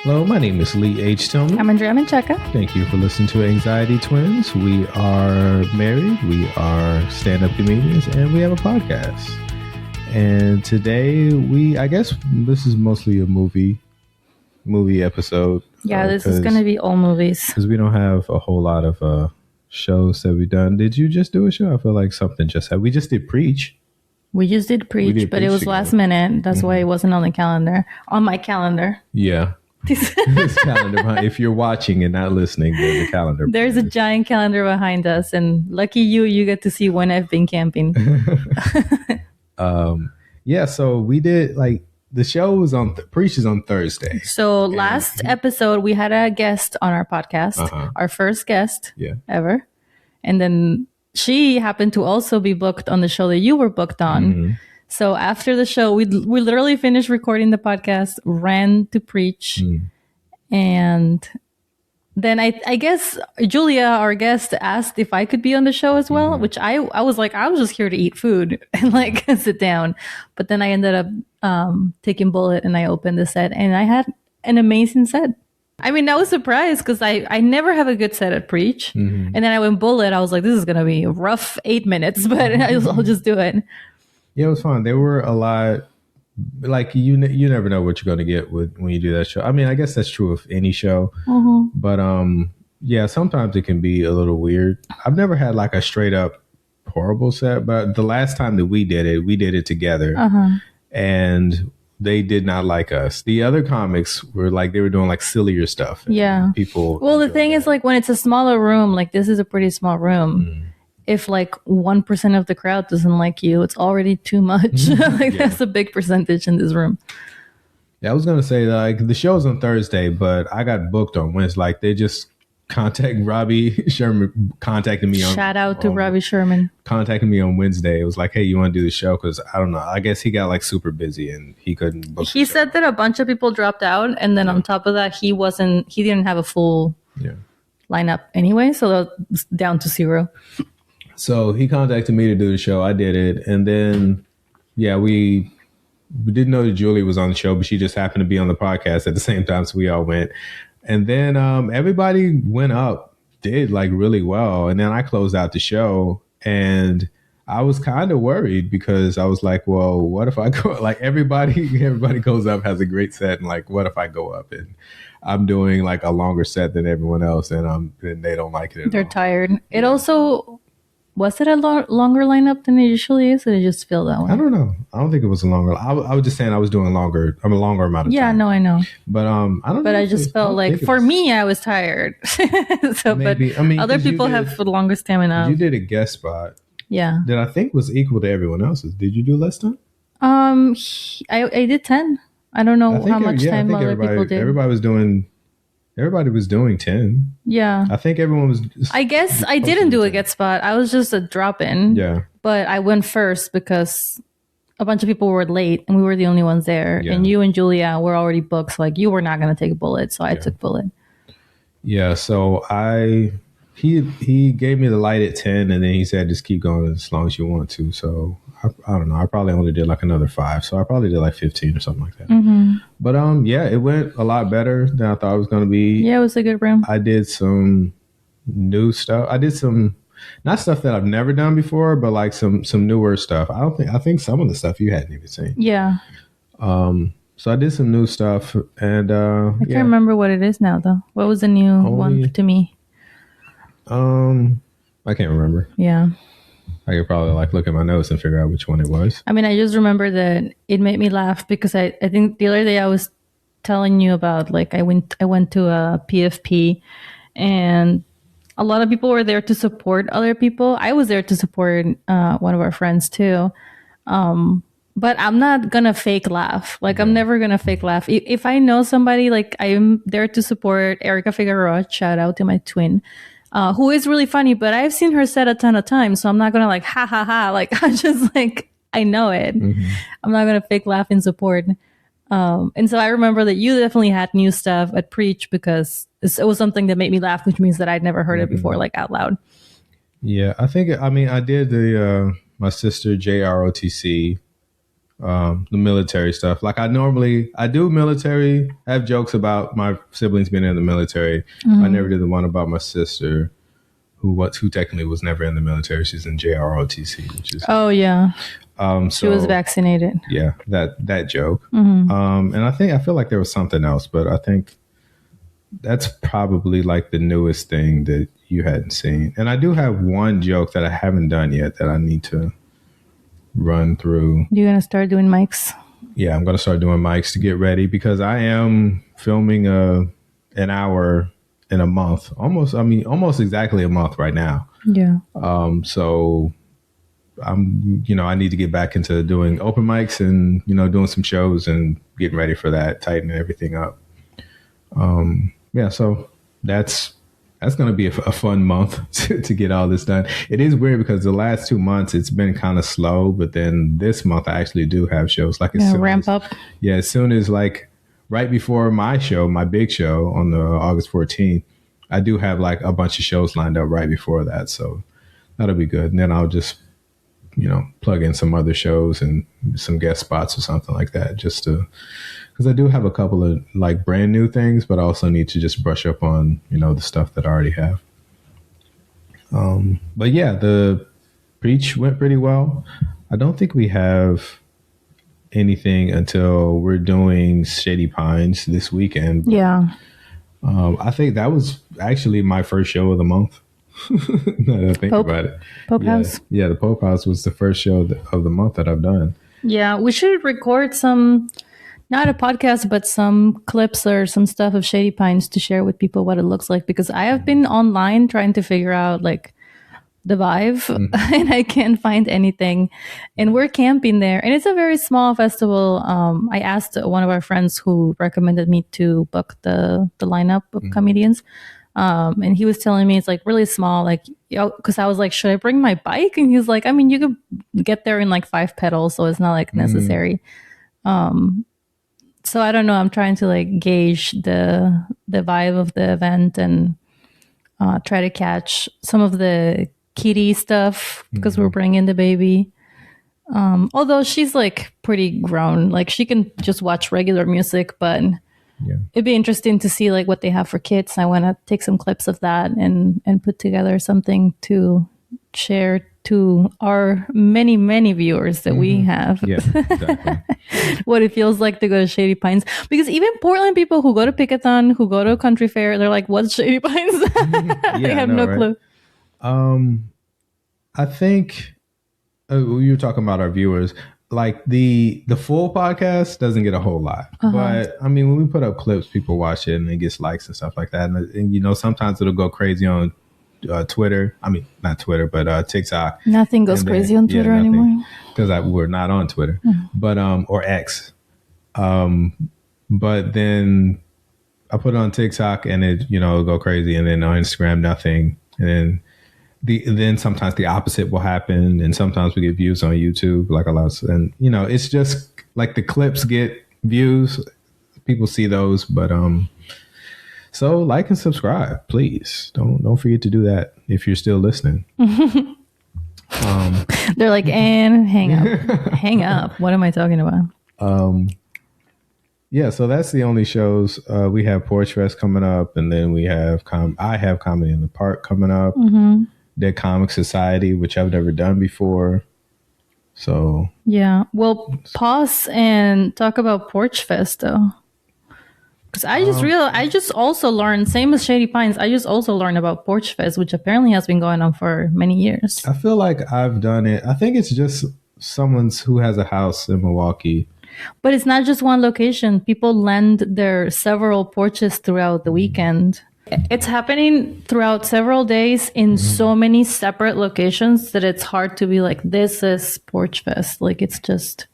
Hello, my name is Lee H. Tillman. I'm Andrea Menchaca. Thank you for listening to Anxiety Twins. We are married, we are stand-up comedians, and we have a podcast. And today, I guess this is mostly a movie episode. Yeah, this is going to be all movies. Because we don't have a whole lot of shows that we've done. Did you just do a show? I feel like something just happened. We just did Preach. We just did Preach, but it was last minute. That's why it wasn't on the calendar. On my calendar. Yeah. This calendar behind, if you're watching and not listening, there's a calendar. There's a giant calendar behind us, and lucky you get to see when I've been camping. Yeah, so we did the show was on Preach is on Thursday. So last episode we had a guest on our podcast, our first guest ever, and then she happened to also be booked on the show that you were booked on. Mm-hmm. So after the show, we literally finished recording the podcast, ran to Preach, and then I guess Julia, our guest, asked if I could be on the show as well, which I was like, I was just here to eat food and sit down. But then I ended up taking Bullet and I opened the set and I had an amazing set. I mean, I was surprised because I never have a good set at Preach. Mm-hmm. And then I went Bullet. I was like, this is going to be a rough 8 minutes, but I'll just do it. Yeah, it was fun. There were a lot, you never know what you're going to get when you do that show. I mean, I guess that's true of any show. Mm-hmm. But yeah, sometimes it can be a little weird. I've never had a straight up horrible set, but the last time that we did it together. And they did not like us. The other comics were they were doing sillier stuff. Yeah. People. Well, the thing is when it's a smaller room, this is a pretty small room. If 1% of the crowd doesn't like you, it's already too much. That's a big percentage in this room. Yeah, I was gonna say the show's on Thursday, but I got booked on Wednesday. They just Robbie Sherman contacted me on. Shout out to Robbie Sherman. Contacted me on Wednesday. It was like, hey, you want to do the show? Because I don't know. I guess he got super busy and he couldn't book. He said that a bunch of people dropped out, and then on top of that, he didn't have a full lineup anyway, so that was down to 0. So he contacted me to do the show. I did it. And then, we didn't know that Julie was on the show, but she just happened to be on the podcast at the same time. So we all went. And then everybody went up, did really well. And then I closed out the show. And I was kind of worried because I was like, well, what if I go? Everybody goes up, has a great set. And what if I go up and I'm doing a longer set than everyone else and they don't like it at all. They're tired. It also... Was it a longer lineup than it usually is? Or did it just feel that way? I don't know. I don't think it was a longer. I was just saying I was doing longer. I'm a longer amount of time. Yeah, no, I know. But I don't know. But I just felt for me, I was tired. So, maybe. But other people have the longer stamina. You did a guest spot. Yeah. That I think was equal to everyone else's. Did you do less time? I did 10. I don't know how much time other people did. Everybody was doing 10. Yeah. I think everyone was... I guess I didn't do a guest spot. I was just a drop-in. Yeah. But I went first because a bunch of people were late and we were the only ones there. Yeah. And you and Julia were already booked. So you were not going to take a Bullet. So I took Bullet. Yeah. So he gave me the light at 10 and then he said, just keep going as long as you want to. So I don't know. I probably only did another 5. So I probably did 15 or something like that. Mm-hmm. But it went a lot better than I thought it was going to be. Yeah, it was a good room. I did some new stuff. I did some, not stuff that I've never done before, but some newer stuff. I think some of the stuff you hadn't even seen. Yeah. So I did some new stuff and I can't remember what it is now though. What was the new one to me? I can't remember. Yeah. I could probably look at my notes and figure out which one it was. I mean, I just remember that it made me laugh because I think the other day I was telling you about I went to a PFP and a lot of people were there to support other people. I was there to support one of our friends too. But I'm not gonna fake laugh. I'm never gonna fake laugh. If I know somebody, I'm there to support Erica Figueroa. Shout out to my twin. Who is really funny, but I've seen her set a ton of times, so I'm not gonna ha ha ha. I'm just I know it. Mm-hmm. I'm not gonna fake laugh in support. And so I remember that you definitely had new stuff at Preach because it was something that made me laugh, which means that I'd never heard it before, out loud. Yeah, I think I did the my sister JROTC the military stuff. Like I do military. I have jokes about my siblings being in the military. I never did the one about my sister, who technically was never in the military. She's in JROTC, which is Oh yeah, she so was vaccinated. yeah, that joke. And I feel like there was something else, but I think that's probably like the newest thing that you hadn't seen. And I do have one joke that I haven't done yet that I need to run through. You're gonna start doing mics? Yeah, I'm gonna start doing mics to get ready because I am filming an hour in a month. Almost exactly a month right now. Yeah. So I need to get back into doing open mics and, doing some shows and getting ready for that, tightening everything up. Yeah, so that's going to be a fun month to get all this done. It is weird because the last 2 months it's been kind of slow, but then this month I actually do have shows. Like ramp up. Yeah, as soon as like right before my show, my big show on the August 14th, I do have like a bunch of shows lined up right before that, so that'll be good. And then I'll just plug in some other shows and some guest spots or something like that, just to. Because I do have a couple of like brand new things, but I also need to just brush up on, the stuff that I already have. But yeah, the preach went pretty well. I don't think we have anything until we're doing Shady Pines this weekend. But, yeah. I think that was actually my first show of the month. Now that I think about it. Pope House. Yeah, the Pope House was the first show of the month that I've done. Yeah, we should record some... Not a podcast, but some clips or some stuff of Shady Pines to share with people what it looks like. Because I have been online trying to figure out like the vibe and I can't find anything. And we're camping there. And it's a very small festival. I asked one of our friends who recommended me to book the lineup of comedians. And he was telling me it's like really small, like, because I was like, should I bring my bike? And he's like, I mean, you could get there in like 5 pedals. So it's not like necessary. So I don't know. I'm trying to like gauge the vibe of the event and try to catch some of the kitty stuff because we're bringing the baby. Although she's like pretty grown, like she can just watch regular music, but it'd be interesting to see like what they have for kids. I want to take some clips of that and put together something to share to our many viewers that we have. Yeah, exactly. What it feels like to go to Shady Pines, because even Portland people who go to Pickathon, who go to a country fair, they're like, what's Shady Pines? They have no clue. I think you were talking about our viewers, like the full podcast doesn't get a whole lot, but I mean, when we put up clips, people watch it and it gets likes and stuff like that, and sometimes it'll go crazy on Twitter. I mean, not Twitter, but TikTok. Nothing goes crazy on Twitter anymore because we're not on Twitter, but or X. But then I put it on TikTok and it it'll go crazy, and then on Instagram nothing, and then sometimes the opposite will happen, and sometimes we get views on YouTube, like a lot, and it's just like the clips get views, people see those, but so like and subscribe, please. Don't forget to do that if you're still listening. They're like, and hang up. Hang up. What am I talking about? Yeah, so that's the only shows. We have Porch Fest coming up, and then we have I have Comedy in the Park coming up. Dead Comic Society, which I've never done before. So yeah, well, pause and talk about Porch Fest though. Because I just realized, I just also learned, same as Shady Pines, I just also learned about Porch Fest, which apparently has been going on for many years. I feel like I've done it. I think it's just someone's who has a house in Milwaukee. But it's not just one location. People lend their several porches throughout the weekend. It's happening throughout several days in so many separate locations that it's hard to be like, this is Porch Fest. Like, it's just...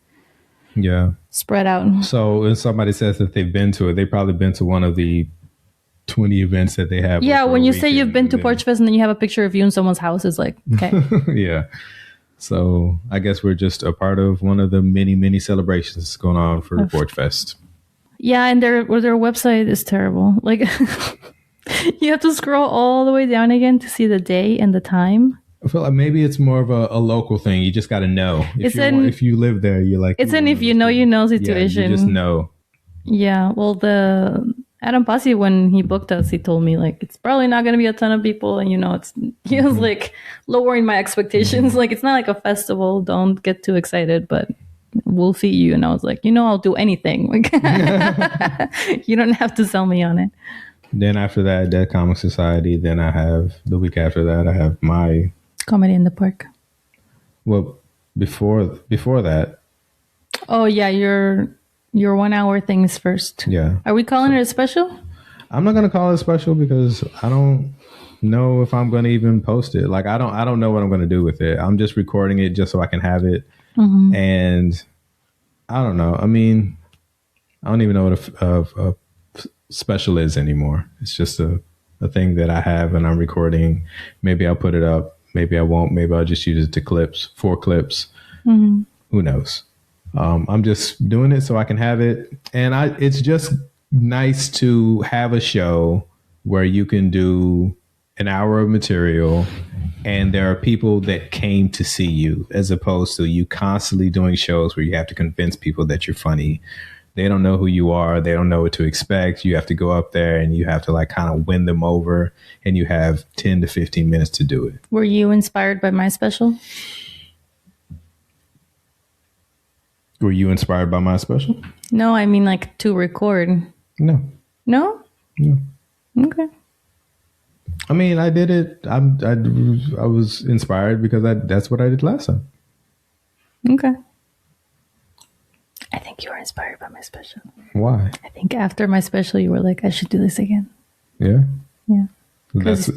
Yeah. Spread out. So when somebody says that they've been to it, they've probably been to one of the 20 events that they have. Yeah, when you say you've been to Porch Fest and then you have a picture of you in someone's house, it's like, okay. Yeah. So I guess we're just a part of one of the many celebrations going on for Porch Fest. Yeah, and their website is terrible. Like, you have to scroll all the way down again to see the day and the time. I feel like maybe it's more of a local thing. You just got to know. If you live there, you're like, it's an if you know, you know situation. Yeah, you just know. Yeah. Well, the Adam Posse, when he booked us, he told me like it's probably not going to be a ton of people, and he was like lowering my expectations. Like it's not like a festival. Don't get too excited, but we'll see you. And I was like, I'll do anything. Like you don't have to sell me on it. Then after that, Dead Comic Society. Then I have the week after that. I have my Comedy in the Park. Well, before that. Oh yeah, your 1 hour thing is first. Yeah. Are we calling it a special? I'm not gonna call it special because I don't know if I'm gonna even post it. Like I don't know what I'm gonna do with it. I'm just recording it just so I can have it. Mm-hmm. And I don't know. I mean, I don't even know what a special is anymore. It's just a thing that I have and I'm recording. Maybe I'll put it up. Maybe I won't. Maybe I'll just use it to 4 clips. Mm-hmm. Who knows? I'm just doing it so I can have it. And it's just nice to have a show where you can do an hour of material and there are people that came to see you, as opposed to you constantly doing shows where you have to convince people that you're funny. They don't know who you are. They don't know what to expect. You have to go up there and you have to like kind of win them over, and you have 10 to 15 minutes to do it. Were you inspired by my special? Were you inspired by my special? No, I mean like to record. No. No? No. Okay. I mean, I did it. I was inspired because that's what I did last time. Okay. I think you were inspired by my special. Why? I think after my special, you were like, I should do this again. Yeah? Yeah. That's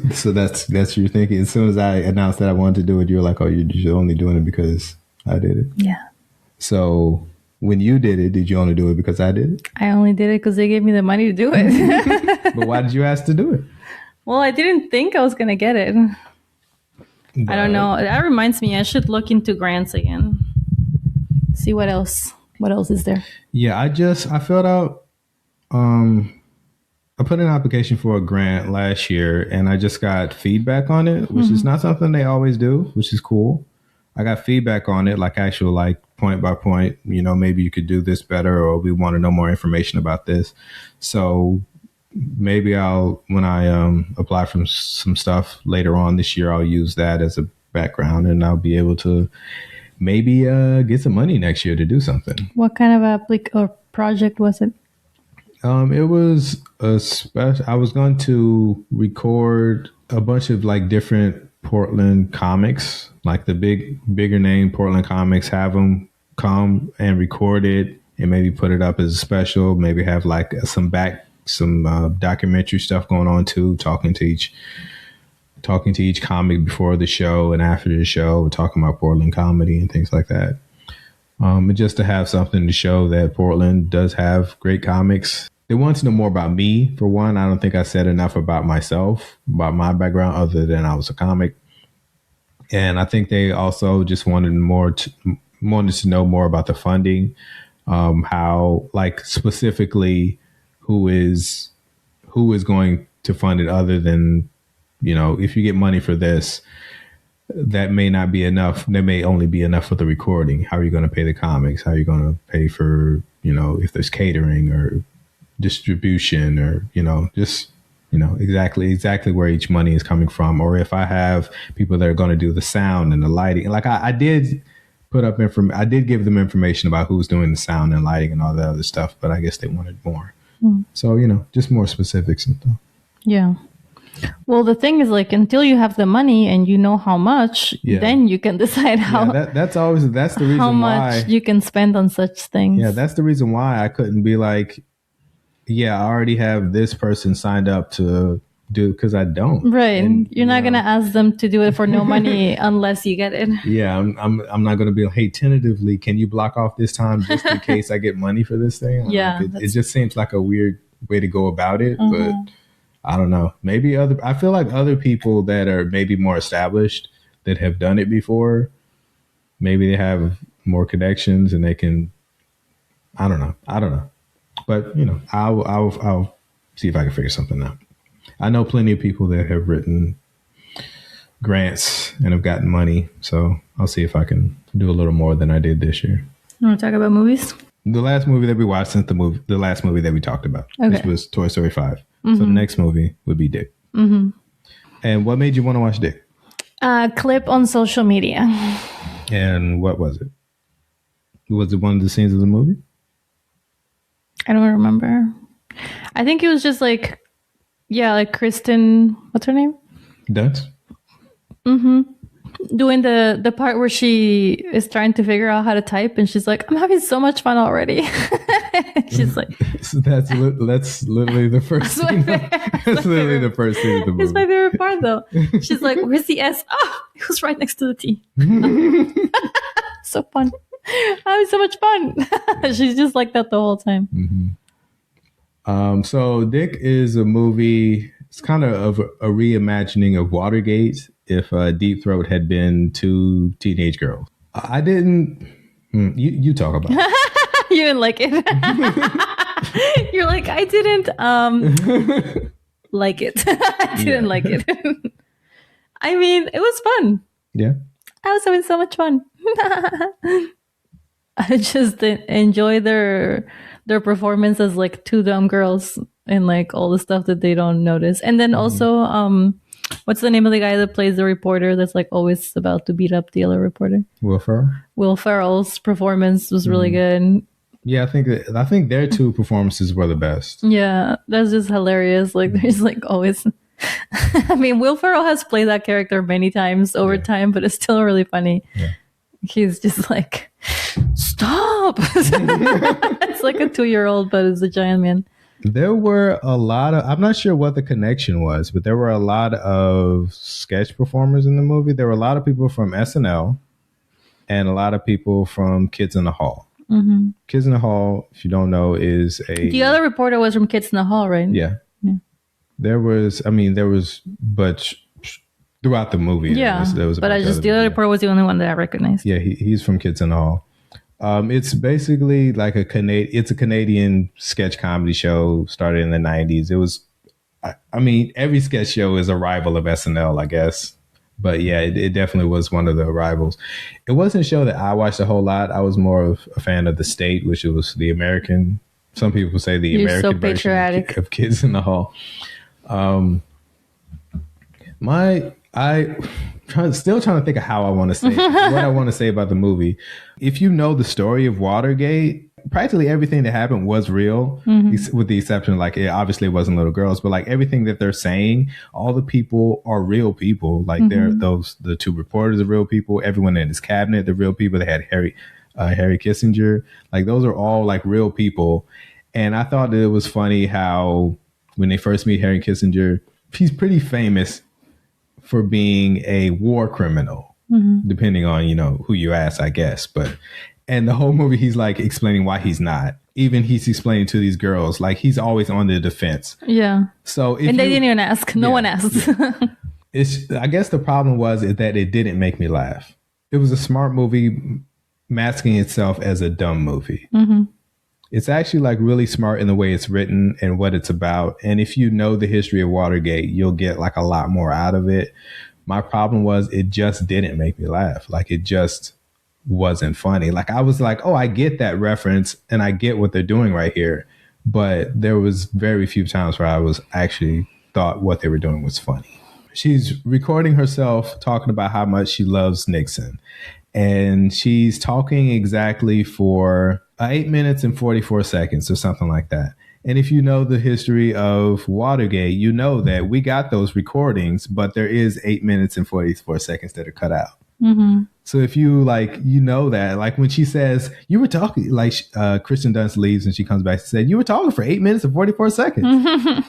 your thinking. As soon as I announced that I wanted to do it, you were like, oh, you're only doing it because I did it. Yeah. So when you did it, did you only do it because I did it? I only did it because they gave me the money to do it. But why did you ask to do it? Well, I didn't think I was going to get it. But I don't know. That reminds me, I should look into grants again. See what else is there. Yeah, I filled out, I put an application for a grant last year and I just got feedback on it, which is not something they always do, which is cool. I got feedback on it, like actual, like point by point, maybe you could do this better, or we want to know more information about this. So maybe when I apply for some stuff later on this year, I'll use that as a background and I'll be able to maybe get some money next year to do something. What kind of project was it? It was a special. I was going to record a bunch of like different Portland comics, like the bigger name Portland comics, have them come and record it and maybe put it up as a special, maybe have like some documentary stuff going on too, talking to each comic before the show and after the show, talking about Portland comedy and things like that. And just to have something to show that Portland does have great comics. They want to know more about me, for one. I don't think I said enough about myself, about my background, other than I was a comic. And I think they also just wanted to know more about the funding, how, like, specifically who is going to fund it, other than, if you get money for this, that may not be enough. There may only be enough for the recording. How are you going to pay the comics? How are you going to pay for, if there's catering or distribution, or, exactly where each money is coming from. Or if I have people that are going to do the sound and the lighting, like I did put up I did give them information about who's doing the sound and lighting and all that other stuff, but I guess they wanted more. So, just more specifics and stuff. Yeah. Well, the thing is, like, until you have the money and you know how much, then you can decide how. Yeah, that's the reason how much you can spend on such things. Yeah, that's the reason why I couldn't be like, I already have this person signed up to do, because I don't. Right, and, you're not gonna ask them to do it for no money unless you get it. Yeah, I'm not gonna be like, hey, tentatively, can you block off this time just in case I get money for this thing? Yeah, it just seems like a weird way to go about it, but. I don't know. Maybe I feel like other people that are maybe more established that have done it before, maybe they have more connections and they can, I don't know. But, I'll see if I can figure something out. I know plenty of people that have written grants and have gotten money. So I'll see if I can do a little more than I did this year. You want to talk about movies? The last movie that we watched since the last movie that we talked about, which was Toy Story 5. So the next movie would be Dick. And what made you want to watch Dick? A clip on social media. And what was it? Was it one of the scenes of the movie? I don't remember. I think it was just like, yeah, like Kristen, what's her name? Dunst? Doing the part where she is trying to figure out how to type, and she's like, I'm having so much fun already. She's like, that's literally the first scene. That's literally the first scene of the movie. It's my favorite part, though. She's like, where's the S? Oh, it was right next to the T. So fun. Having so much fun. She's just like that the whole time. So Dick is a movie. It's kind of a reimagining of Watergate if Deep Throat had been two teenage girls. I didn't. You talk about it. You didn't like it. You're like, I didn't like it. I didn't like it. I mean, it was fun. Yeah. I was having so much fun. I just enjoy their performance as like two dumb girls and like all the stuff that they don't notice. And then also, what's the name of the guy that plays the reporter that's like always about to beat up the other reporter? Will Ferrell. Will Ferrell's performance was really good. Yeah, I think their two performances were the best. Yeah, that's just hilarious. Like there's like always. I mean, Will Ferrell has played that character many times over time, but it's still really funny. Yeah. He's just like, stop. It's like a 2-year-old, but it's a giant man. There were a lot of, I'm not sure what the connection was, but there were a lot of sketch performers in the movie. There were a lot of people from SNL and a lot of people from Kids in the Hall. Kids in the Hall, if you don't know, is a... The other reporter was from Kids in the Hall, right? Yeah. There was, but throughout the movie, yeah. There was but the other reporter was the only one that I recognized. Yeah, he's from Kids in the Hall. It's basically like a Canadian sketch comedy show started in the 90s. It was, I mean, every sketch show is a rival of SNL, I guess. But yeah, it definitely was one of the rivals. It wasn't a show that I watched a whole lot. I was more of a fan of The State, which was the American. Some people say the American version of Kids in the Hall. Still trying to think of how I want to say what I want to say about the movie. If you know the story of Watergate, practically everything that happened was real, with the exception of, like, it obviously wasn't little girls, but like everything that they're saying, all the people are real people. Like the two reporters are real people. Everyone in his cabinet, they're real people. They had Harry Kissinger. Like those are all like real people. And I thought that it was funny how when they first meet Harry Kissinger, he's pretty famous for being a war criminal, depending on, who you ask, I guess. And the whole movie, he's like explaining why he's not. Even he's explaining to these girls, like he's always on the defense. Yeah. So they didn't even ask. No one asked. I guess the problem was that it didn't make me laugh. It was a smart movie masking itself as a dumb movie. It's actually like really smart in the way it's written and what it's about. And if you know the history of Watergate, you'll get like a lot more out of it. My problem was it just didn't make me laugh. Like it just wasn't funny. Like I was like, oh, I get that reference and I get what they're doing right here. But there was very few times where I was actually thought what they were doing was funny. She's recording herself talking about how much she loves Nixon. And she's talking exactly for 8 minutes and 44 seconds or something like that. And if you know the history of Watergate, you know that we got those recordings, but there is 8 minutes and 44 seconds that are cut out. So if you that, like when she says, you were talking, like Kristen Dunst leaves and she comes back, she said, you were talking for 8 minutes and 44 seconds.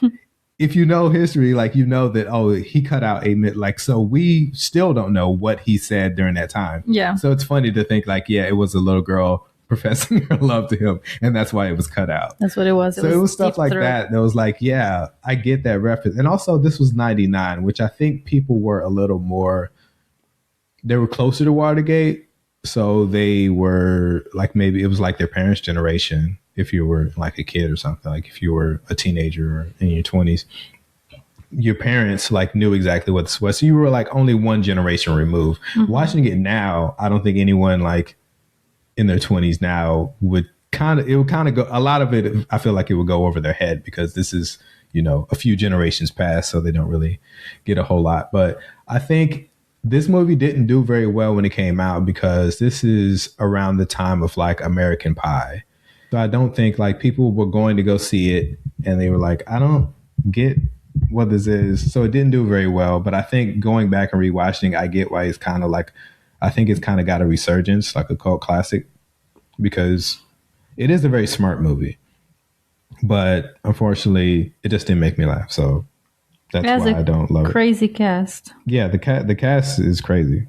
If you know history, like, you know that, oh, he cut out 8 minutes. Like, so we still don't know what he said during that time. Yeah. So it's funny to think like, yeah, it was a little girl professing her love to him. And that's why it was cut out. That's what it was. So it was stuff like that was like, yeah, I get that reference. And also this was 99, which I think people were a little more, they were closer to Watergate. So they were like, maybe it was like their parents' generation. If you were like a kid or something, like if you were a teenager or in your 20s. your parents like knew exactly what this was. So you were like only one generation removed. Watching it now, I don't think anyone like in their 20s now would it would kind of go, a lot of it, I feel like it would go over their head because this is, a few generations past, so they don't really get a whole lot. But I think this movie didn't do very well when it came out because this is around the time of like American Pie. So I don't think like people were going to go see it and they were like, I don't get what this is. So it didn't do very well. But I think going back and rewatching, I get why it's kind of like, I think it's kind of got a resurgence, like a cult classic, because it is a very smart movie. But unfortunately, it just didn't make me laugh. So that's why I don't love it. Crazy cast. Yeah, the cast is crazy.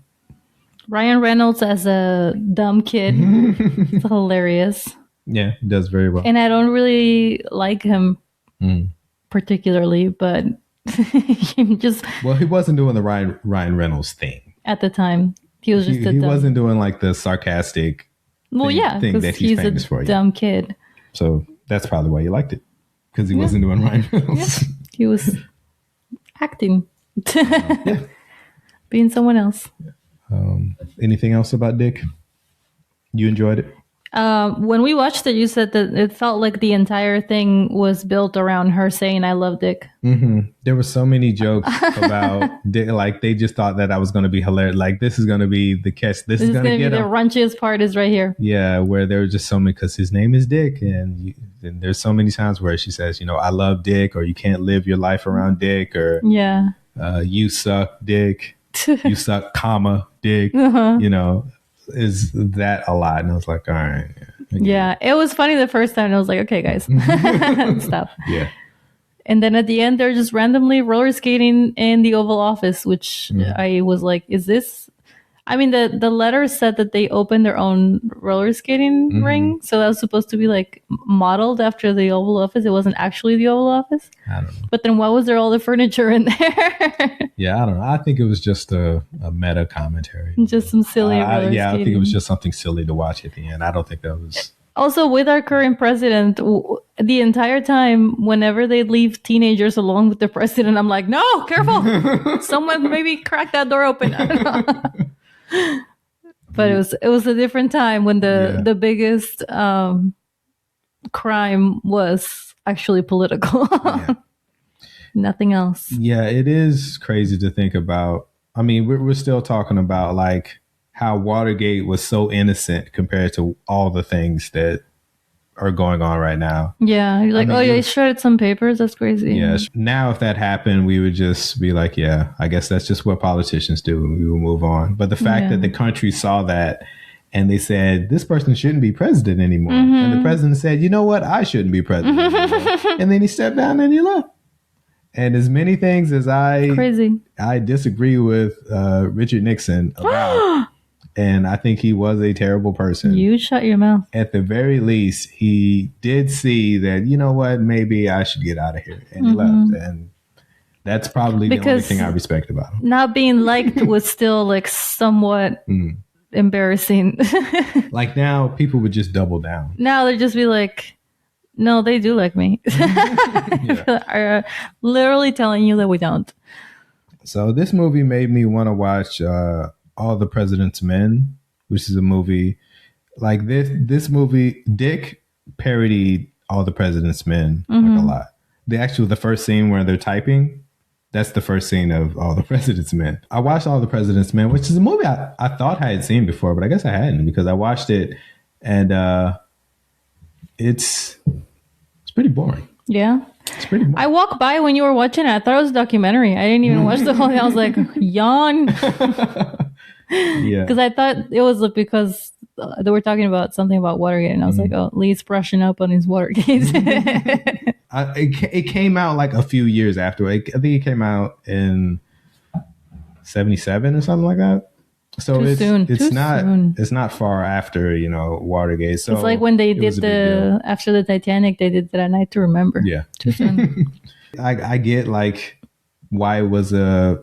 Ryan Reynolds as a dumb kid. It's hilarious. Yeah, he does very well. And I don't really like him particularly, but Well, he wasn't doing the Ryan Reynolds thing. At the time. He was just he wasn't doing like the sarcastic thing that he's famous for. Dumb kid. So that's probably why you liked it. Because he wasn't doing Ryan Reynolds. Yeah. He was acting. Being someone else. Anything else about Dick? You enjoyed it? When we watched it, you said that it felt like the entire thing was built around her saying, I love Dick. Mm-hmm. There were so many jokes about Dick. Like, they just thought that I was going to be hilarious. Like, this is going to be the catch. This is going to get the runchiest part is right here. Yeah, where there were just so many, because his name is Dick. And there's so many times where she says, I love Dick, or you can't live your life around Dick, or you suck, Dick. You suck, comma, Dick. Is that a lot? And I was like, all right. Yeah, it was funny the first time. And I was like, okay, guys, stop. Yeah. And then at the end, they're just randomly roller skating in the Oval Office, which I was like, is this? I mean, the letter said that they opened their own roller skating ring. So that was supposed to be like modeled after the Oval Office. It wasn't actually the Oval Office. I don't know. But then why was there all the furniture in there? Yeah, I don't know. I think it was just a meta commentary. Just some silly roller skating. I think it was just something silly to watch at the end. I don't think that was... Also, with our current president, the entire time, whenever they leave teenagers along with the president, I'm like, no, careful. Someone maybe crack that door open. But it was a different time when the biggest crime was actually political. Nothing else. Yeah, it is crazy to think about. I mean, we're still talking about like how Watergate was so innocent compared to all the things that are going on right now. Yeah, you're like, you shredded some papers. That's crazy. Yeah. Now, if that happened, we would just be like, yeah, I guess that's just what politicians do. We will move on. But the fact that the country saw that and they said, this person shouldn't be president anymore. And the president said, you know what? I shouldn't be president anymore. And then he stepped down and he left. And as many things as I disagree with Richard Nixon about, and I think he was a terrible person. You shut your mouth. At the very least, he did see that, you know what, maybe I should get out of here. And he left. And that's probably the only thing I respect about him. Not being liked was still like somewhat embarrassing. Like now, people would just double down. Now they'd just be like, no, they do like me. Are literally telling you that we don't. So this movie made me want to watch All the President's Men, which is a movie like this movie. Dick parodied All the President's Men like a lot. The first scene where they're typing, that's the first scene of All the President's Men. I watched All the President's Men, which is a movie I thought I had seen before, but I guess I hadn't, because I watched it and it's pretty boring. Yeah. It's pretty boring. I walked by when you were watching it. I thought it was a documentary. I didn't even watch the whole thing. I was like, yawn. Yeah. Because I thought it was think they were talking about something about Watergate. And I was like, oh, Lee's brushing up on his Watergate. It came out like a few years after. I think it came out in 1977 or something like that. So it's not far after, Watergate. So it's like when they did after the Titanic, they did that Night to Remember. Yeah. Too soon. I get like why it was a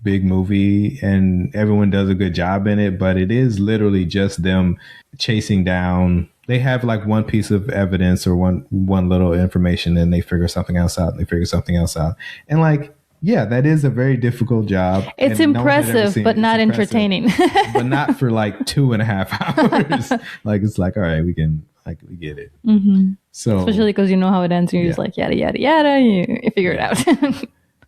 big movie and everyone does a good job in it, but it is literally just them chasing down they have like one piece of evidence or one little information, and they figure something else out, and they figure something else out, and like, yeah, that is a very difficult job. It's and no one had ever impressive, seen but it. not It's impressive, entertaining. but not for like 2.5 hours. Like, it's like, all right, we get it. So Especially because you know how it ends, and you're just like, yada, yada, yada. You figure it out.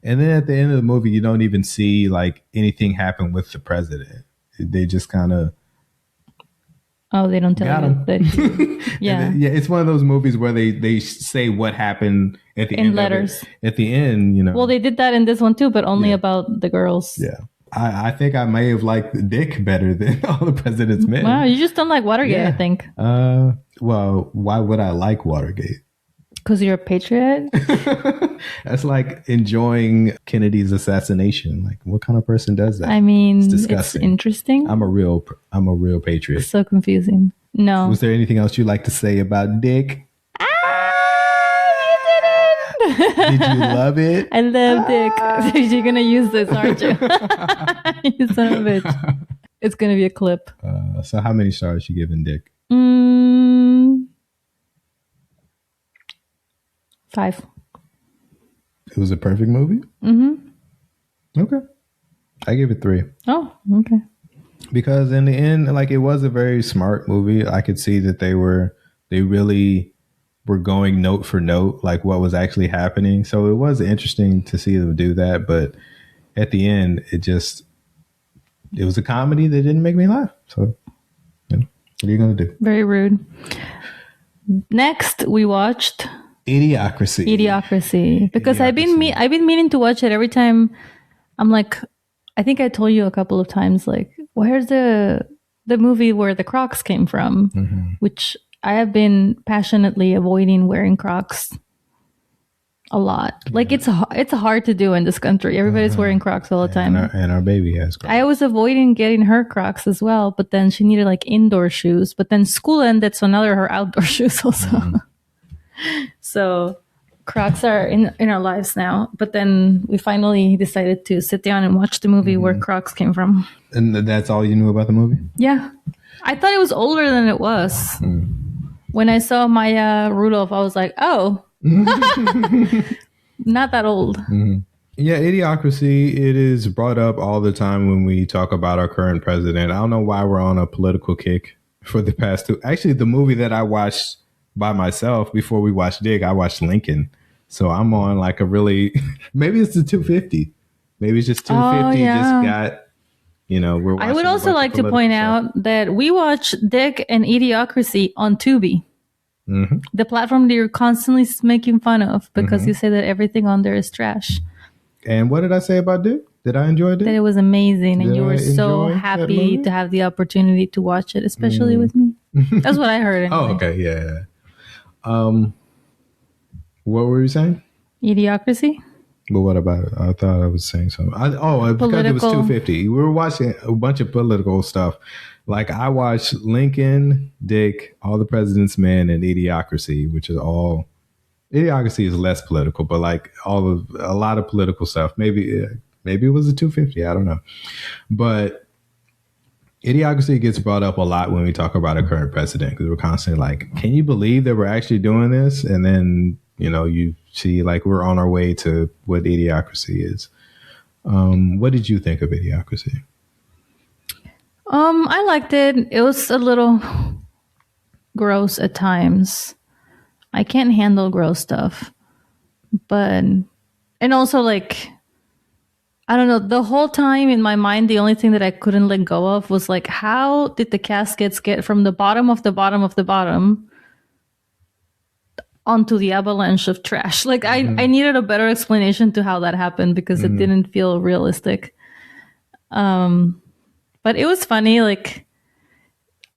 and then at the end of the movie, you don't even see like anything happen with the president. They just kind of Oh, they don't tell got you him. that. Yeah. Then, it's one of those movies where they say what happened at the In end letters. Of it. At the end, you know. Well, they did that in this one too, but only about the girls. Yeah. I think I may have liked Dick better than All the President's Men. Wow, you just don't like Watergate, I think. Well, why would I like Watergate? Because you're a patriot? That's like enjoying Kennedy's assassination. Like, what kind of person does that? I mean, it's disgusting. It's interesting. I'm a real patriot. So confusing. No. Was there anything else you'd like to say about Dick? You didn't! Did you love it? I love Dick. You're going to use this, aren't you? You son of a bitch. It's going to be a clip. So how many stars you giving Dick? 5. It was a perfect movie? Okay. I give it 3. Oh, okay. Because in the end, like, it was a very smart movie. I could see that they really were going note for note, like what was actually happening. So it was interesting to see them do that. But at the end, it was a comedy that didn't make me laugh. So, what are you going to do? Very rude. Next, we watched Idiocracy. Because I've been meaning to watch it every time. I'm like, I think I told you a couple of times, like, where's the movie where the Crocs came from? Which I have been passionately avoiding wearing Crocs a lot. Like, it's hard to do in this country. Everybody's wearing Crocs all the time. And our baby has Crocs. I was avoiding getting her Crocs as well, but then she needed like indoor shoes. But then school ended, so now they're her outdoor shoes also. So Crocs are in our lives now. But then we finally decided to sit down and watch the movie where Crocs came from. And that's all you knew about the movie? Yeah. I thought it was older than it was. When I saw Maya Rudolph, I was like, oh, not that old. Yeah, Idiocracy, it is brought up all the time when we talk about our current president. I don't know why we're on a political kick for the past 2. Actually, the movie that I watched by myself before we watched Dig, I watched Lincoln. So I'm on like a really, maybe it's the 250. Maybe it's just 250 just got, we're watching. I would also like to point out that we watch Dick and Idiocracy on Tubi. The platform that you're constantly making fun of because you say that everything on there is trash. And what did I say about Dick? Did I enjoy Dick? That it was amazing, and you were so happy to have the opportunity to watch it, especially with me. That's what I heard. Anyway. Oh, okay, yeah. What were you saying? Idiocracy. But what about it? I thought I was saying something. Because it was 250. We were watching a bunch of political stuff. Like, I watched Lincoln, Dick, All the President's Men, and Idiocracy, which is all. Idiocracy is less political, but like a lot of political stuff. Maybe it was a 250. I don't know. But Idiocracy gets brought up a lot when we talk about a current president, because we're constantly like, can you believe that we're actually doing this? And then, you see like we're on our way to what Idiocracy is. What did you think of Idiocracy? I liked it. It was a little gross at times. I can't handle gross stuff. And also, like, I don't know, the whole time in my mind, the only thing that I couldn't let go of was like, how did the caskets get from the bottom of the bottom of the bottom onto the avalanche of trash? Like, I needed a better explanation to how that happened because it didn't feel realistic. But it was funny, like,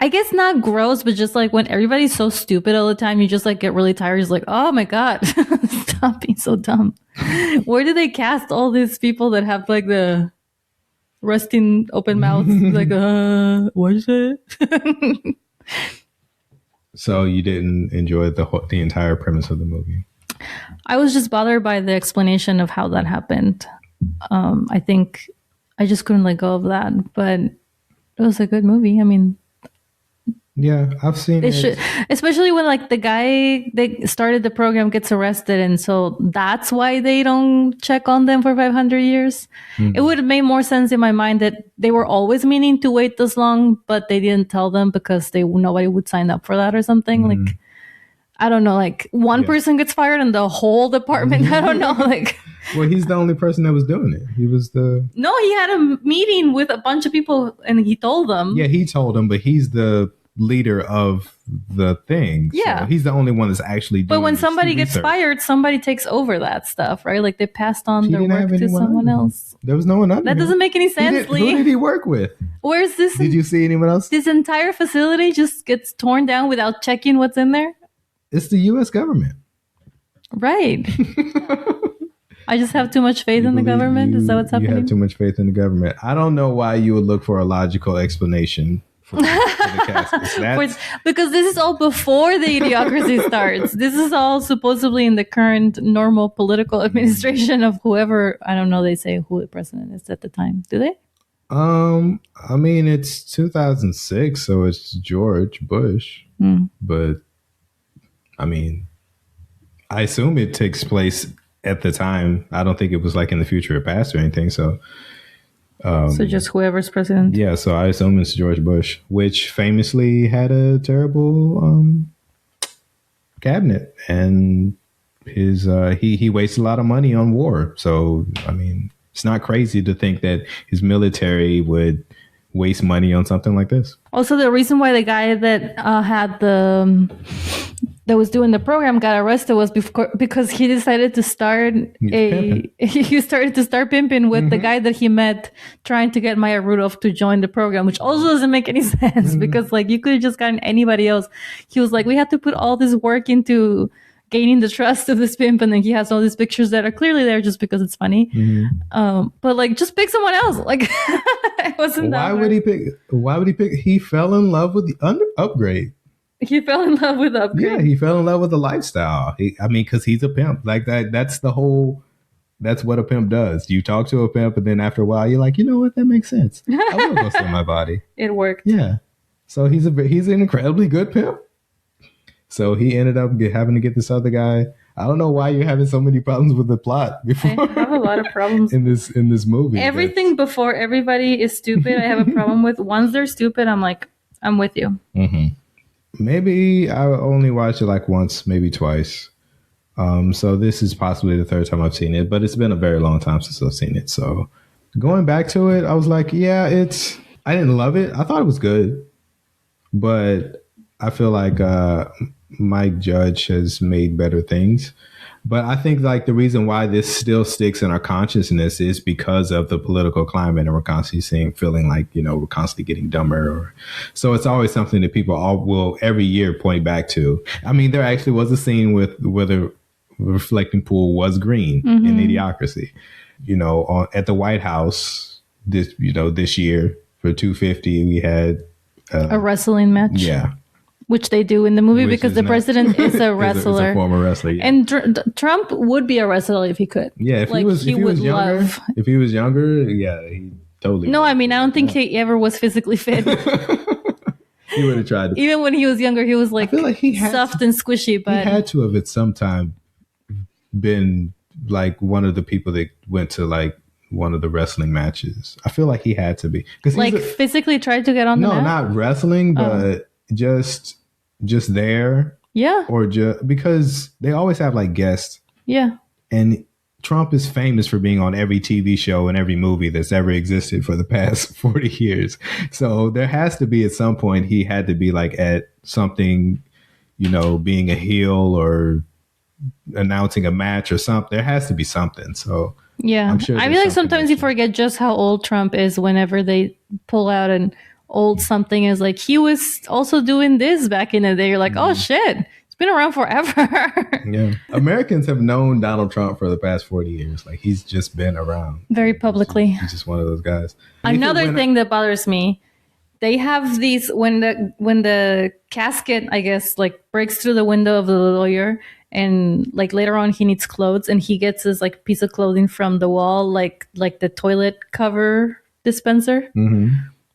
I guess not gross, but just like when everybody's so stupid all the time, you just like get really tired. It's like, oh my God, stop being so dumb. Where do they cast all these people that have like the resting open mouths? Like, what is it? So you didn't enjoy the entire premise of the movie? I was just bothered by the explanation of how that happened. I think I just couldn't let go of that, but it was a good movie. I mean, Yeah, I've seen They it. should, especially when like the guy they started the program gets arrested, and so that's why they don't check on them for 500 years. It would have made more sense in my mind that they were always meaning to wait this long, but they didn't tell them because nobody would sign up for that or something. Like I don't know, like one person gets fired and the whole department. I don't know, like. Well, he's the only person that was doing it. He was the. No, he had a meeting with a bunch of people and he told them. Yeah, he told them, but he's the leader of the thing. Yeah. So he's the only one that's actually doing. But when somebody gets research. fired, somebody takes over that stuff, right? Like they passed on He their didn't work have to anyone someone under him. else. There was no one under That him. doesn't make any sense, Who Lee. did he work with? Where's this? Did you see anyone else? This entire facility just gets torn down without checking what's in there? It's the U.S. government. Right. I just have too much faith in the government. Is that what's happening? You have too much faith in the government. I don't know why you would look for a logical explanation for the caskets. Because this is all before the Idiocracy starts. This is all supposedly in the current normal political administration of whoever, I don't know, they say who the president is at the time. Do they? I mean, it's 2006, so it's George Bush. But, I mean, I assume it takes place at the time. I don't think it was like in the future or past or anything. So just whoever's president. Yeah, so I assume it's George Bush, which famously had a terrible cabinet, and his he wasted a lot of money on war. So I mean, it's not crazy to think that his military would waste money on something like this. Also, the reason why the guy that had that was doing the program got arrested was because he decided to start he started to start pimping with the guy that he met trying to get Maya Rudolph to join the program, which also doesn't make any sense because like you could have just gotten anybody else. He was like, we had to put all this work into gaining the trust of this pimp, and then he has all these pictures that are clearly there just because it's funny. But like, just pick someone else. Like, it wasn't that hard. Why would he pick? He fell in love with the upgrade. He fell in love with upgrade. Yeah, he fell in love with the lifestyle. Because he's a pimp. Like that's the whole. That's what a pimp does. You talk to a pimp, and then after a while, you're like, you know what? That makes sense. I will go sell my body. It worked. Yeah. So he's an incredibly good pimp. So he ended up having to get this other guy. I don't know why you're having so many problems with the plot before. I have a lot of problems in this movie. Everything before everybody is stupid, I have a problem with. Once they're stupid, I'm like, I'm with you. Maybe I only watched it like once, maybe twice. So this is possibly the third time I've seen it, but it's been a very long time since I've seen it. So going back to it, I was like, yeah, I didn't love it. I thought it was good, but I feel like Mike Judge has made better things. But I think like the reason why this still sticks in our consciousness is because of the political climate, and we're constantly feeling like, we're constantly getting dumber. So it's always something that people will every year point back to. I mean, there actually was a scene with where the reflecting pool was green in Idiocracy. At the White House this year for 250, we had a wrestling match. Yeah. Which they do in the movie because the president is a wrestler. Is a former wrestler. Yeah. And Trump would be a wrestler if he could. Yeah, if he was younger, yeah, he totally No, I mean, I don't think he ever was physically fit. He would have tried to. Even when he was younger, he was like soft and squishy. But he had to have at some time been like one of the people that went to like one of the wrestling matches. I feel like he had to be. Like physically tried to get on the mat? No, not wrestling, but just there. Yeah. Or just because they always have like guests. Yeah. And Trump is famous for being on every TV show and every movie that's ever existed for the past 40 years. So there has to be at some point he had to be like at something, being a heel or announcing a match or something. There has to be something. So yeah, I'm sure I feel like sometimes you forget just how old Trump is whenever they pull out an old something is like, he was also doing this back in the day. You're like, oh shit, it's been around forever. Yeah. Americans have known Donald Trump for the past 40 years. Like he's just been around. Very publicly. He's just one of those guys. Another thing that bothers me, they have these, when the casket, I guess, like breaks through the window of the lawyer, and like later on he needs clothes and he gets this like piece of clothing from the wall, like the toilet cover dispenser.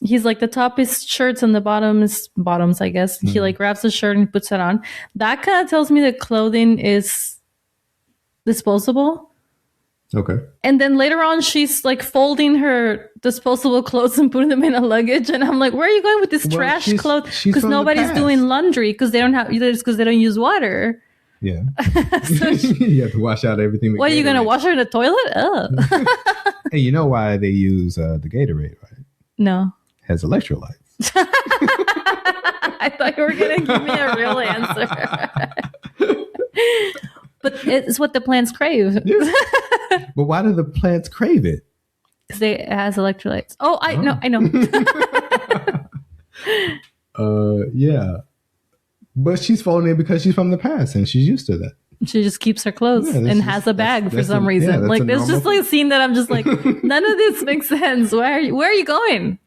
He's like, the top is shirts and the bottom is bottoms, I guess. He like grabs the shirt and puts it on. That kind of tells me that clothing is disposable. Okay. And then later on, she's like folding her disposable clothes and putting them in a luggage. And I'm like, where are you going with this trash clothes? Because nobody's doing laundry because they don't have, because they don't use water. Yeah. So you have to wash out everything. What, are you going to wash her in the toilet? Oh. Hey, you know why they use the Gatorade, right? No. It has electrolytes. I thought you were going to give me a real answer. But it's what the plants crave. Yeah. But why do the plants crave it? Because it has electrolytes. Oh, I know. Yeah. But she's folding it because she's from the past and she's used to that. She just keeps her clothes and has a bag for some reason. Yeah, like there's just like a scene that I'm just like, none of this makes sense. Where are you going?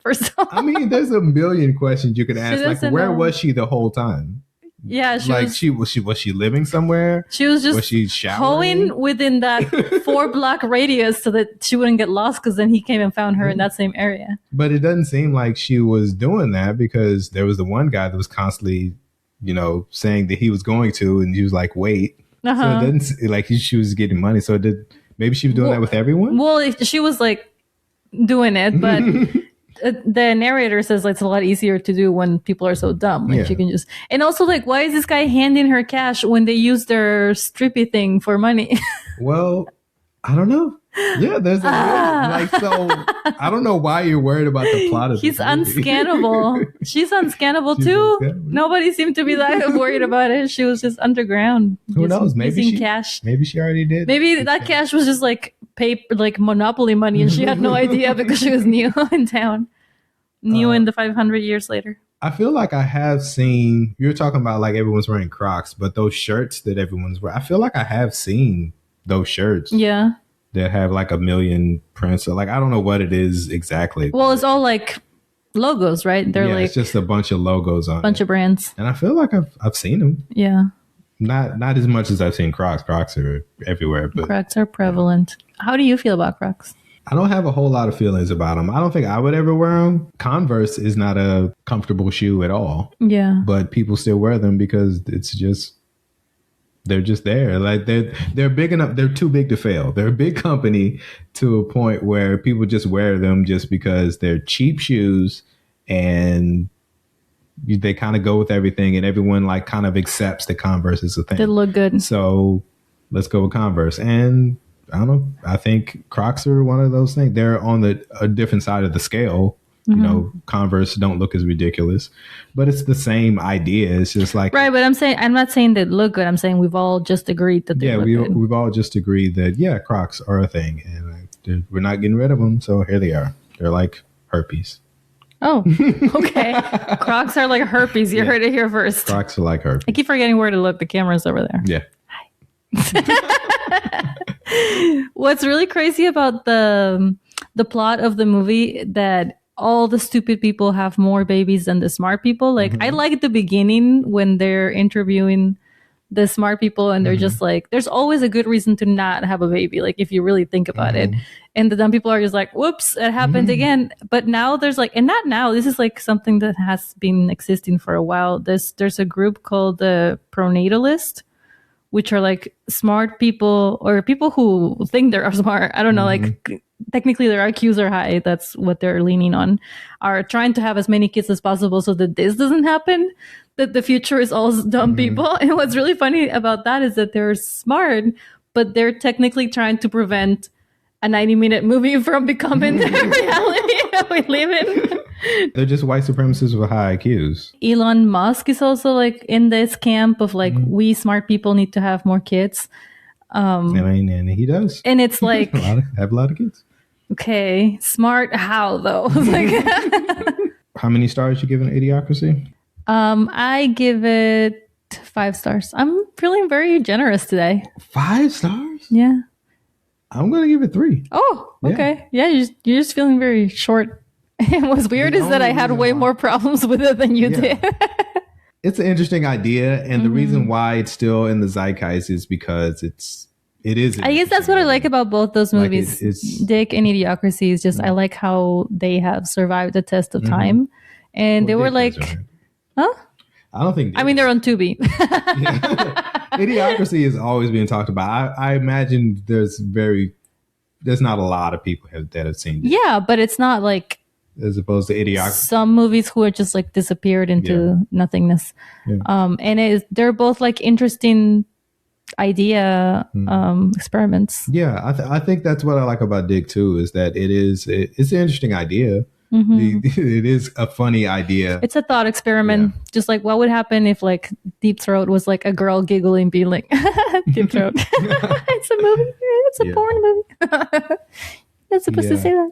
I mean, there's a million questions you could ask. Like, where was she the whole time? Yeah, was she living somewhere? She was just showering within that 4-block radius so that she wouldn't get lost. Because then he came and found her in that same area. But it doesn't seem like she was doing that because there was the one guy that was constantly, saying that he was going to, and he was like, "Wait." So it doesn't like she was getting money. So maybe she was doing that with everyone. Well, she was like doing it, but. The narrator says like, it's a lot easier to do when people are so dumb. Like you can just, and also like, why is this guy handing her cash when they use their strippy thing for money? Well, I don't know. Yeah, there's so I don't know why you're worried about the plot of He's unscannable. She's unscannable too. Nobody seemed to be that worried about it. She was just underground. Who knows? Maybe cash. Maybe she already did. Maybe that cash was just like paper, like Monopoly money, and she had no idea because she was new in town. New in the 500 years later. I feel like I have seen, you're talking about like everyone's wearing Crocs, but those shirts that everyone's wearing, I feel like I have seen those shirts. Yeah. That have like a million prints. So like, I don't know what it is exactly. Well, it's all like logos, right? They're like, it's just a bunch of logos on bunch of brands. And I feel like I've seen them. Yeah. Not as much as I've seen Crocs. Crocs are everywhere, but Crocs are prevalent. How do you feel about Crocs? I don't have a whole lot of feelings about them. I don't think I would ever wear them. Converse is not a comfortable shoe at all. Yeah. But people still wear them because they're just there. Like they're big enough. They're too big to fail. They're a big company to a point where people just wear them just because they're cheap shoes and they kind of go with everything, and everyone like kind of accepts that Converse is a thing. They look good. So let's go with Converse. And I don't know. I think Crocs are one of those things. They're on a different side of the scale. Mm-hmm. Converse don't look as ridiculous, but it's the same idea. It's just like right. But I'm not saying they look good. I'm saying we've all just agreed that they look good. We've all just agreed that Crocs are a thing, and we're not getting rid of them. So here they are. They're like herpes. Oh, okay. Crocs are like herpes. You heard it here first. Crocs are like herpes. I keep forgetting where to look. The camera's over there. Yeah. Hi. What's really crazy about the plot of the movie that all the stupid people have more babies than the smart people. Like I like the beginning when they're interviewing the smart people and they're just like, there's always a good reason to not have a baby. Like if you really think about it. And the dumb people are just like, whoops, it happened again. But now there's like, and not now, this is like something that has been existing for a while. There's a group called the pronatalist, which are like smart people or people who think they're smart. I don't know, like technically their IQs are high. That's what they're leaning on, are trying to have as many kids as possible so that this doesn't happen, that the future is all dumb people. And what's really funny about that is that they're smart, but they're technically trying to prevent a 90-minute movie from becoming the reality that we live in. They're just white supremacists with high IQs. Elon Musk is also like in this camp of like, we smart people need to have more kids. And he does. And it's like... have a lot of kids. Okay, smart how though? Like, how many stars you giving Idiocracy? I give it 5 stars. I'm feeling very generous today. 5 stars? Yeah. I'm going to give it 3. Oh, okay. Yeah, you're just feeling very short. And what's weird is that I had way more problems with it than you did. It's an interesting idea. And the reason why it's still in the zeitgeist is because it's it is. I guess that's what I like about both those movies, it's Dick and Idiocracy. Is just I like how they have survived the test of time, and they were Dick like, is, right? huh? I don't think. I mean, they're on Tubi. Idiocracy is always being talked about. I imagine there's not a lot of people that have seen it. Yeah, but it's not like as opposed to Idiocracy. Some movies who are just like disappeared into nothingness. Yeah. And they're both like interesting idea experiments. Yeah, I think that's what I like about Dig too, is that it's an interesting idea. It is a funny idea. It's a thought experiment. Yeah. Just like what would happen if like Deep Throat was like a girl giggling, being like Deep Throat. It's a movie. It's a porn movie. You're supposed to say that.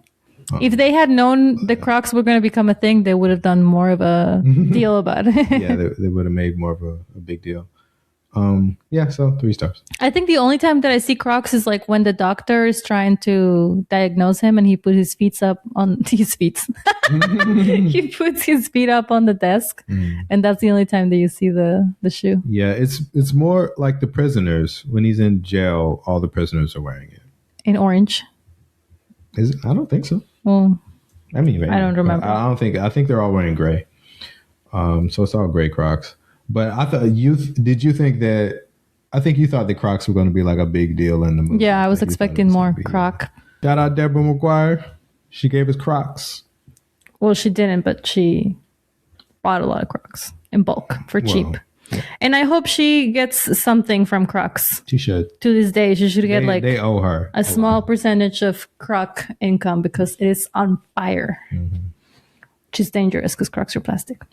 If they had known the Crocs were going to become a thing, they would have done more of a deal about it. Yeah, they would have made more of a big deal. So 3 stars. I think the only time that I see Crocs is like when the doctor is trying to diagnose him and he put his feet up on his feet. He puts his feet up on the desk, and that's the only time that you see the shoe. Yeah, it's more like the prisoners. When he's in jail, all the prisoners are wearing it. In orange. Is it? I don't think so. Well, I mean, maybe. I don't remember. I think they're all wearing gray. So it's all gray Crocs. But I thought did you think that? I think you thought the Crocs were going to be like a big deal in the movie. Yeah, I was expecting more Croc. Shout out Deborah McGuire. She gave us Crocs. Well, she didn't, but she bought a lot of Crocs in bulk for cheap. Yeah. And I hope she gets something from Crocs. She should. To this day, she should get they owe her a small percentage of Croc income because it is on fire. Which is dangerous because Crocs are plastic.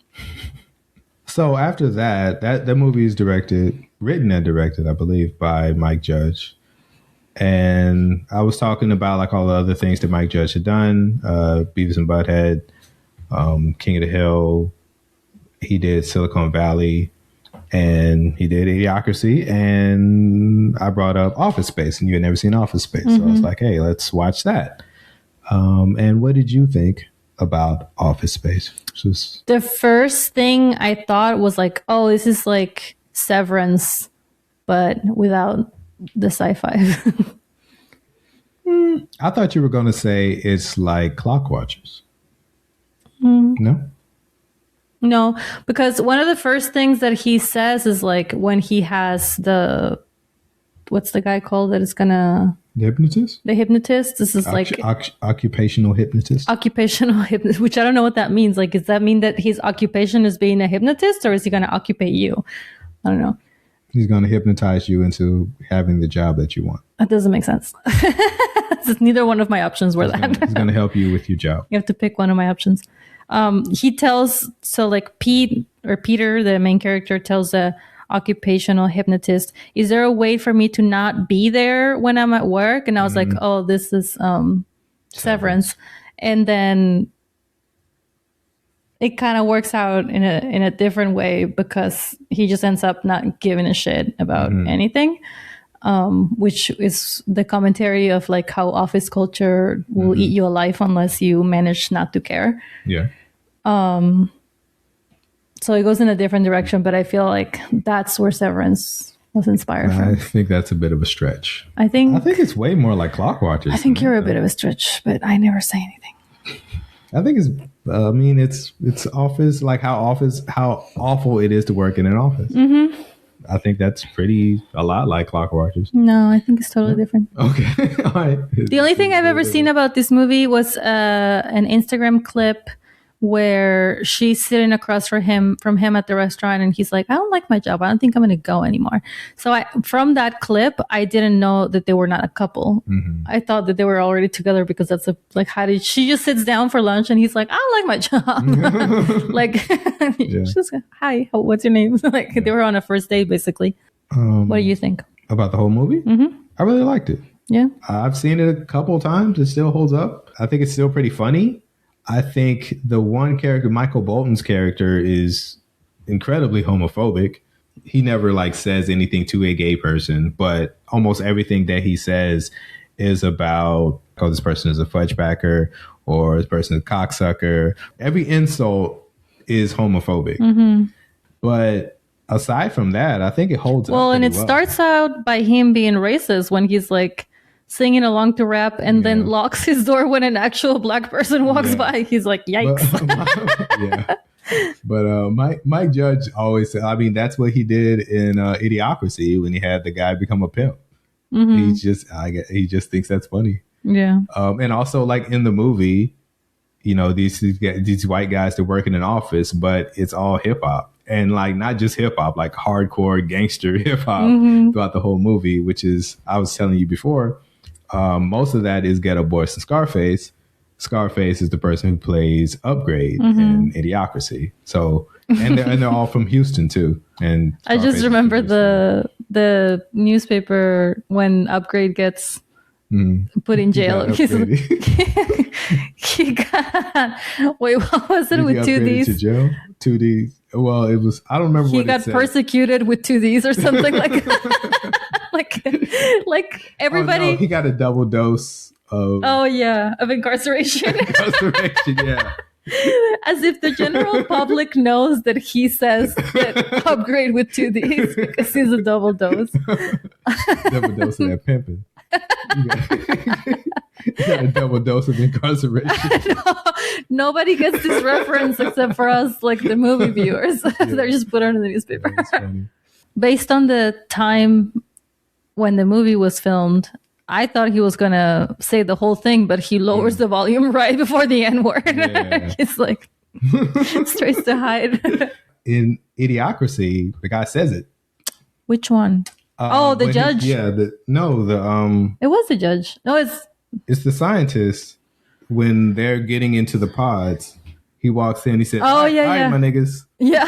So after that movie is written and directed, I believe, by Mike Judge. And I was talking about like all the other things that Mike Judge had done, Beavis and Butthead, King of the Hill. He did Silicon Valley, and he did Idiocracy. And I brought up Office Space, and you had never seen Office Space. So I was like, hey, let's watch that. And what did you think about Office Space? The first thing I thought was like, oh, this is like Severance, but without the sci-fi. I thought you were going to say it's like Clock Watchers. No, because one of the first things that he says is like when he has what's the guy called that is gonna... The hypnotist? The hypnotist. This is like... Occupational hypnotist? Occupational hypnotist, which I don't know what that means. Like, does that mean that his occupation is being a hypnotist, or is he going to occupy you? I don't know. He's going to hypnotize you into having the job that you want. That doesn't make sense. Neither one of my options were that. He's going to help you with your job. You have to pick one of my options. He tells... So, like, Peter, the main character, tells the occupational hypnotist, is there a way for me to not be there when I'm at work? And I was like, oh, this is Severance. And then it kind of works out in a different way because he just ends up not giving a shit about anything, which is the commentary of like how office culture will eat you alive unless you manage not to care. Yeah. So it goes in a different direction, but I feel like that's where Severance was inspired from. I think that's a bit of a stretch. I think it's way more like Clock Watchers. I think you're a bit of a stretch, but I never say anything. I think it's office, like how awful it is to work in an office. I think that's a lot like Clock Watchers. No, I think it's totally different. Okay. All right. The only thing I've ever seen about this movie was an Instagram clip where she's sitting across from him at the restaurant, and he's like, I don't like my job. I don't think I'm going to go anymore. So from that clip, I didn't know that they were not a couple. I thought that they were already together because that's she just sits down for lunch and he's like, I don't like my job. Like, she's like, hi, what's your name? Like they were on a first date basically. What do you think? About the whole movie? I really liked it. Yeah. I've seen it a couple of times. It still holds up. I think it's still pretty funny. I think the one character, Michael Bolton's character, is incredibly homophobic. He never says anything to a gay person, but almost everything that he says is about, oh, this person is a fudgebacker or this person is a cocksucker. Every insult is homophobic. But aside from that, I think it holds up. Well, and pretty it starts out by him being racist when he's like singing along to rap and then locks his door when an actual black person walks by. He's like, yikes. But Mike Judge always said, I mean, that's what he did in Idiocracy when he had the guy become a pimp. He just thinks that's funny. Yeah. And also, like in the movie, you know, these white guys, they're working in an office, but it's all hip hop. And like not just hip hop, like hardcore gangster hip hop throughout the whole movie, which is, I was telling you before, most of that is Ghetto Boys and Scarface. Scarface is the person who plays Upgrade in Idiocracy. So, and they're all from Houston too. And Scarface, I just remember the newspaper when Upgrade gets put in jail. He got wait, what was it with 2Ds? To jail? 2Ds. Well, it was, I don't remember. He got persecuted with 2Ds or something like like everybody. Oh, no, he got a double dose of of incarceration. Yeah. As if the general public knows that he says that Upgrade with 2Ds because he's a double dose. Double dose of that pimping. You got a double dose of incarceration. Nobody gets this reference except for us, like the movie viewers. They're just put on in the newspaper. Based on the time when the movie was filmed, I thought he was gonna say the whole thing, but he lowers the volume right before the N word. Yeah. He's like straight to hide. In Idiocracy, the guy says it. Which one? The judge. It was the judge. No, it's the scientist. When they're getting into the pods, he walks in. He says, "All right, my niggas." Yeah.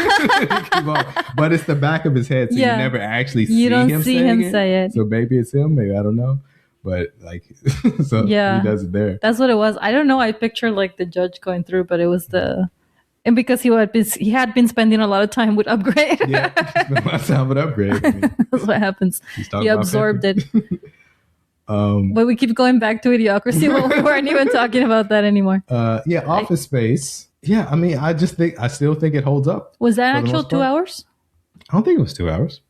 But it's the back of his head, so you never actually see him say it. So maybe it's him. Maybe I don't know. But like, so he does it there. That's what it was. I don't know. I picture like the judge going through, but it was and because he had been spending a lot of time with Upgrade. Yeah, spent a lot of time with Upgrade. I mean, that's what happens. He absorbed it. But we keep going back to Idiocracy. We weren't even talking about that anymore. Office Space. Yeah, I mean, I still think it holds up. Was that actual 2 hours? I don't think it was 2 hours.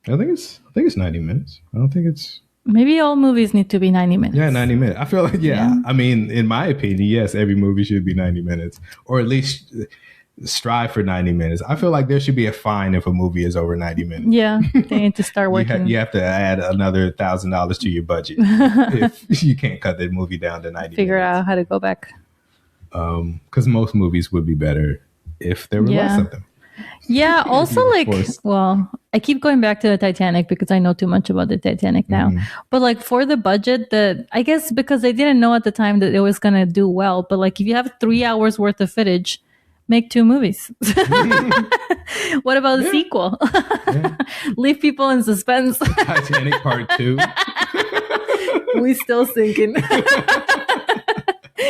I think it's 90 minutes. I don't think it's. Maybe all movies need to be 90 minutes. Yeah, 90 minutes. I feel like, I mean, in my opinion, yes, every movie should be 90 minutes. Or at least strive for 90 minutes. I feel like there should be a fine if a movie is over 90 minutes. Yeah, they need to start working. You have to add another $1,000 to your budget if you can't cut the movie down to 90 Figure minutes. Out how to go back. Because most movies would be better if there were less of them. Yeah, also like, well, I keep going back to the Titanic because I know too much about the Titanic now. But like for the budget, I guess because they didn't know at the time that it was going to do well. But like if you have 3 hours worth of footage, make 2 movies. What about the sequel? Leave people in suspense. Titanic Part 2. We still sinking.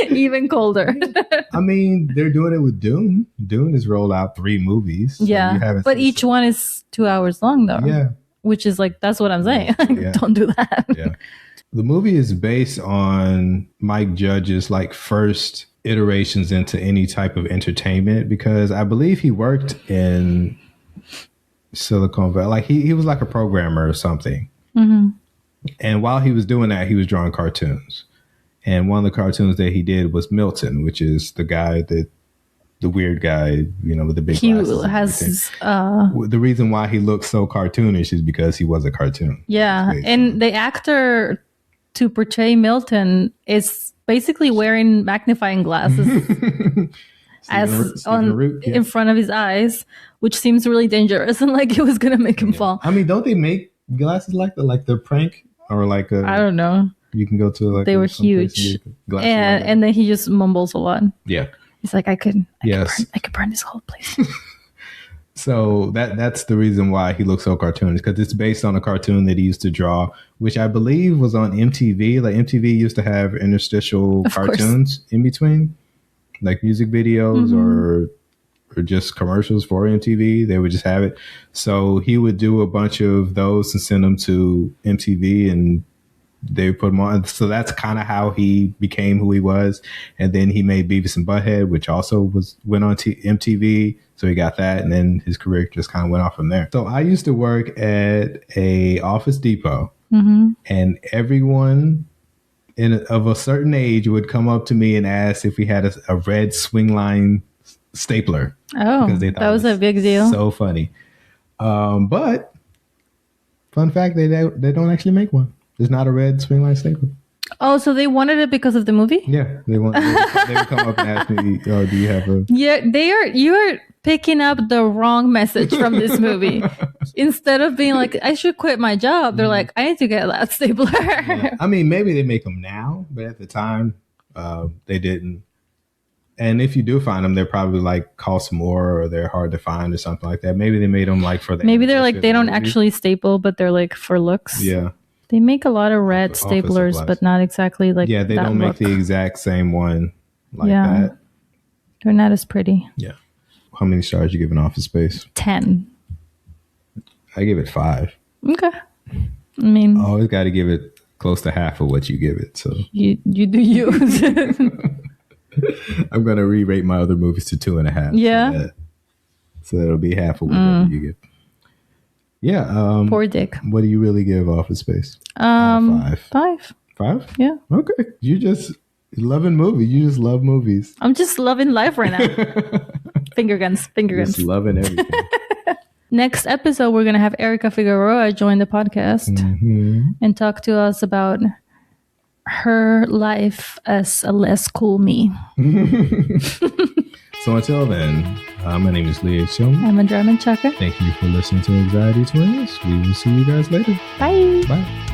Even colder. I mean, they're doing it with Dune. Dune has rolled out 3 movies. So but each one is 2 hours long though. Yeah. Which is like, that's what I'm saying. Don't do that. Yeah. The movie is based on Mike Judge's like first iterations into any type of entertainment, because I believe he worked in Silicon Valley. Like he was like a programmer or something. And while he was doing that, he was drawing cartoons. And one of the cartoons that he did was Milton, which is the guy the weird guy, you know, with the big glasses. The reason why he looks so cartoonish is because he was a cartoon. Yeah. And the actor to portray Milton is basically wearing magnifying glasses in front of his eyes, which seems really dangerous and like it was going to make him fall. I mean, don't they make glasses like the prank or like I don't know. You can go to like they were huge, and then he just mumbles a lot. Yeah, he's like, I could burn this whole place. So that's the reason why he looks so cartoonish, because it's based on a cartoon that he used to draw, which I believe was on MTV. Like MTV used to have interstitial cartoons in between, like music videos or just commercials for MTV. They would just have it. So he would do a bunch of those and send them to MTV, and they put him on. So that's kind of how he became who he was. And then he made Beavis and Butthead, which also went on MTV. So he got that, and then his career just kind of went off from there. So I used to work at a Office Depot, and everyone of a certain age would come up to me and ask if we had a red swing line stapler. Oh, because they thought that was a big deal. So funny. But fun fact, they don't actually make one. There's not a red swing line stapler. Oh, so they wanted it because of the movie? Yeah, they would come up and ask me, "Oh, do you have a?" Yeah, you're picking up the wrong message from this movie. Instead of being like, I should quit my job, they're like, I need to get that stapler. Yeah. I mean, maybe they make them now, but at the time, they didn't. And if you do find them, they're probably like cost more, or they're hard to find, or something like that. Maybe they made them like for the. Maybe they're like they don't actually staple, but they're like for looks. Yeah. They make a lot of red staplers, but not exactly like they don't make the exact same one like that. They're not as pretty. Yeah. How many stars you give an Office Space? 10. I give it 5. Okay. I mean, always got to give it close to half of what you give it. So you do you. I'm gonna re-rate my other movies to 2.5. Yeah. So that'll be half of what you give. Yeah. Poor Dick. What do you really give Office Space? 5. 5? Yeah. Okay. You just loving movies. You just love movies. I'm just loving life right now. Finger guns. Just loving everything. Next episode, we're going to have Erica Figueroa join the podcast and talk to us about her life as a less cool me. So until then, my name is Leah Chung. I'm Andrea Menchaca. Thank you for listening to Anxiety Twins. We will see you guys later. Bye. Bye.